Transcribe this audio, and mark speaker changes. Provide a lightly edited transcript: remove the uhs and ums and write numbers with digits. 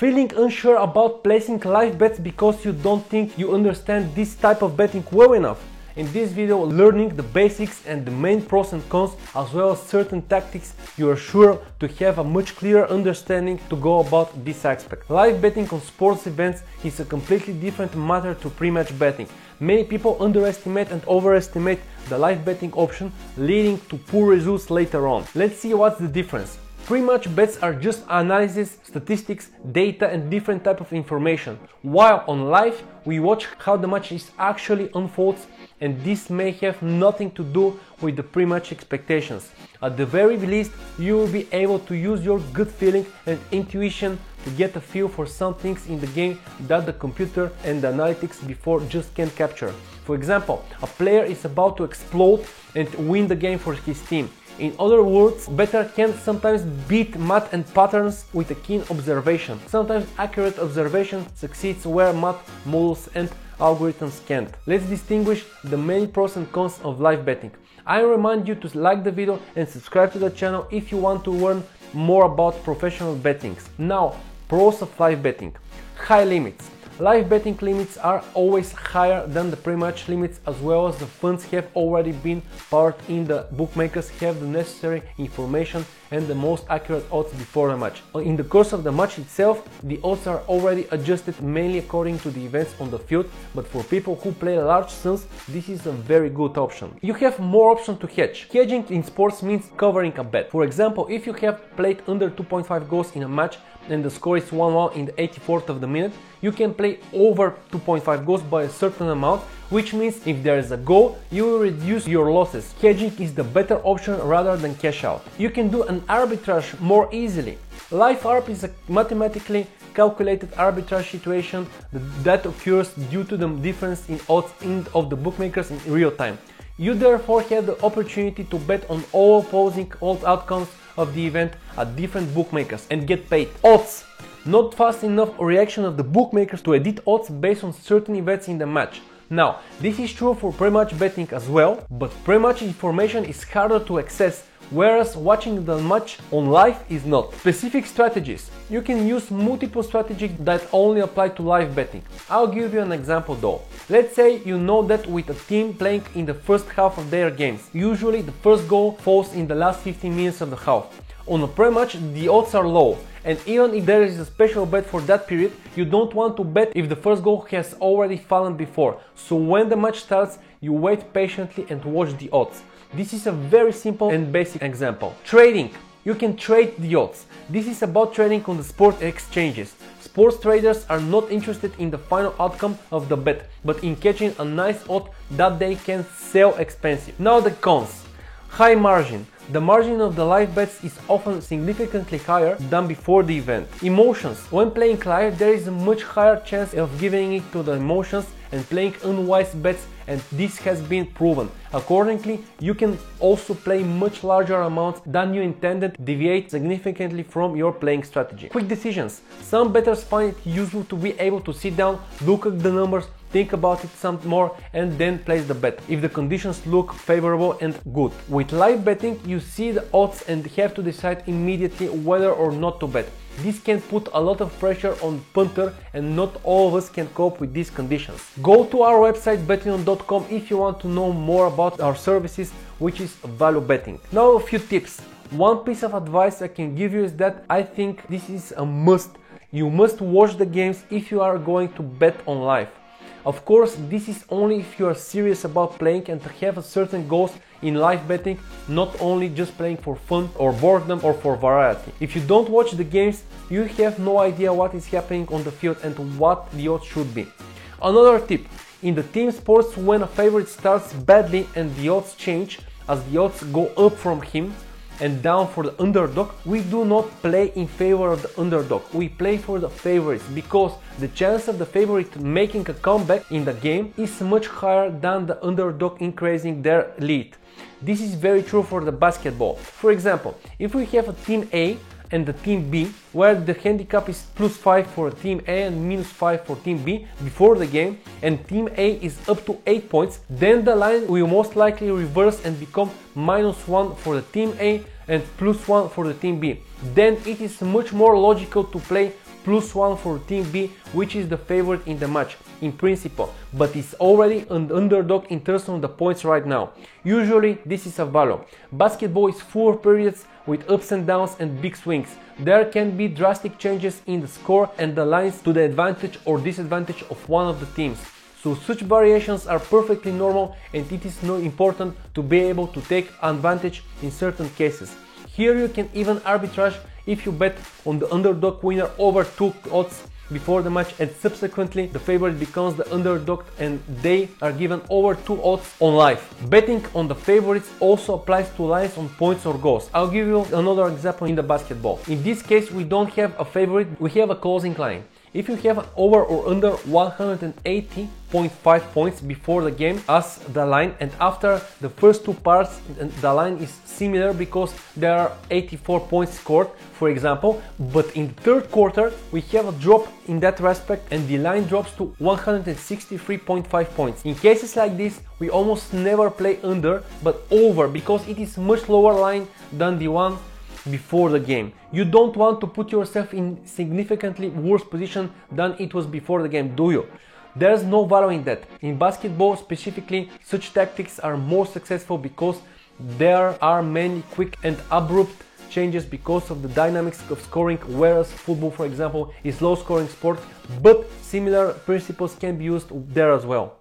Speaker 1: Feeling unsure about placing live bets because you don't think you understand this type of betting well enough? In this video, learning the basics and the main pros and cons, as well as certain tactics you are sure to have a much clearer understanding to go about this aspect. Live betting on sports events is a completely different matter to pre-match betting. Many people underestimate and overestimate the live betting option, leading to poor results later on. Let's see what's the difference. Pre-match bets are just analysis, statistics, data and different type of information, while on live we watch how the match is actually unfolds, and this may have nothing to do with the pre-match expectations. At the very least, you will be able to use your gut feeling and intuition to get a feel for some things in the game that the computer and the analytics before just can't capture. For example, a player is about to explode and win the game for his team. In other words, better can sometimes beat math and patterns with a keen observation. Sometimes accurate observation succeeds where math, models and algorithms can't. Let's distinguish the many pros and cons of live betting. I remind you to like the video and subscribe to the channel if you want to learn more about professional betting. Now, pros of live betting. High limits. Live betting limits are always higher than the pre-match limits, as well as the funds have already been poured in. The bookmakers have the necessary information and the most accurate odds before the match. In the course of the match itself, the odds are already adjusted mainly according to the events on the field, but for people who play large sums, this is a very good option. You have more options to hedge. Hedging in sports means covering a bet. For example, if you have played under 2.5 goals in a match and the score is 1-1 in the 84th of the minute, you can play over 2.5 goals by a certain amount, which means if there is a goal, you will reduce your losses. Hedging is the better option rather than cash out. You can do an arbitrage more easily. Live arb is a mathematically calculated arbitrage situation that occurs due to the difference in odds of the bookmakers in real time. You therefore have the opportunity to bet on all opposing outcomes of the event at different bookmakers and get paid. Odds. Not fast enough reaction of the bookmakers to edit odds based on certain events in the match. Now, this is true for pre-match betting as well, but pre-match information is harder to access, whereas watching the match on live is not. Specific strategies. You can use multiple strategies that only apply to live betting. I'll give you an example though. Let's say you know that with a team playing in the first half of their games, usually the first goal falls in the last 15 minutes of the half. On a pre-match, the odds are low, and even if there is a special bet for that period, you don't want to bet if the first goal has already fallen before. So when the match starts, you wait patiently and watch the odds. This is a very simple and basic example. Trading. You can trade the odds. This is about trading on the sport exchanges. Sports traders are not interested in the final outcome of the bet, but in catching a nice odd that they can sell expensive. Now the cons. High margin. The margin of the live bets is often significantly higher than before the event. Emotions. When playing live, there is a much higher chance of giving it to the emotions and playing unwise bets, and this has been proven. Accordingly, you can also play much larger amounts than you intended, deviate significantly from your playing strategy. Quick decisions. Some bettors find it useful to be able to sit down, look at the numbers, think about it some more and then place the bet, if the conditions look favorable and good. With live betting, you see the odds and have to decide immediately whether or not to bet. This can put a lot of pressure on punter, and not all of us can cope with these conditions. Go to our website bettion.com if you want to know more about our services, which is value betting. Now a few tips. One piece of advice I can give you is that I think this is a must. You must watch the games if you are going to bet on live. Of course, this is only if you are serious about playing and have a certain goals in live betting, not only just playing for fun or boredom or for variety. If you don't watch the games, you have no idea what is happening on the field and what the odds should be. Another tip, in the team sports, when a favorite starts badly and the odds change as the odds go up from him and down for the underdog, we do not play in favor of the underdog. We play for the favorites because the chance of the favorite making a comeback in the game is much higher than the underdog increasing their lead. This is very true for the basketball. For example, if we have a team A and the team B, where the handicap is +5 for team A and -5 for team B before the game, and team A is up to 8 points, then the line will most likely reverse and become -1 for the team A and +1 for the team B. Then it is much more logical to play +1 for team B, which is the favorite in the match, in principle, but is already an underdog in terms of the points right now. Usually this is a value. Basketball is full of periods with ups and downs and big swings. There can be drastic changes in the score and the lines to the advantage or disadvantage of one of the teams. So such variations are perfectly normal, and it is not important to be able to take advantage in certain cases. Here you can even arbitrage if you bet on the underdog winner over 2 odds before the match, and subsequently the favorite becomes the underdog and they are given over 2 odds on live. Betting on the favorites also applies to lines on points or goals. I'll give you another example in the basketball. In this case we don't have a favorite, we have a closing line. If you have an over or under 180.5 points before the game as the line, and after the first 2 parts the line is similar because there are 84 points scored, for example, but in the third quarter we have a drop in that respect and the line drops to 163.5 points. In cases like this we almost never play under but over, because it is much lower line than the one before the game. You don't want to put yourself in significantly worse position than it was before the game, do you? There's no value in that. In basketball specifically, such tactics are more successful because there are many quick and abrupt changes because of the dynamics of scoring, whereas football, for example, is low scoring sport, but similar principles can be used there as well.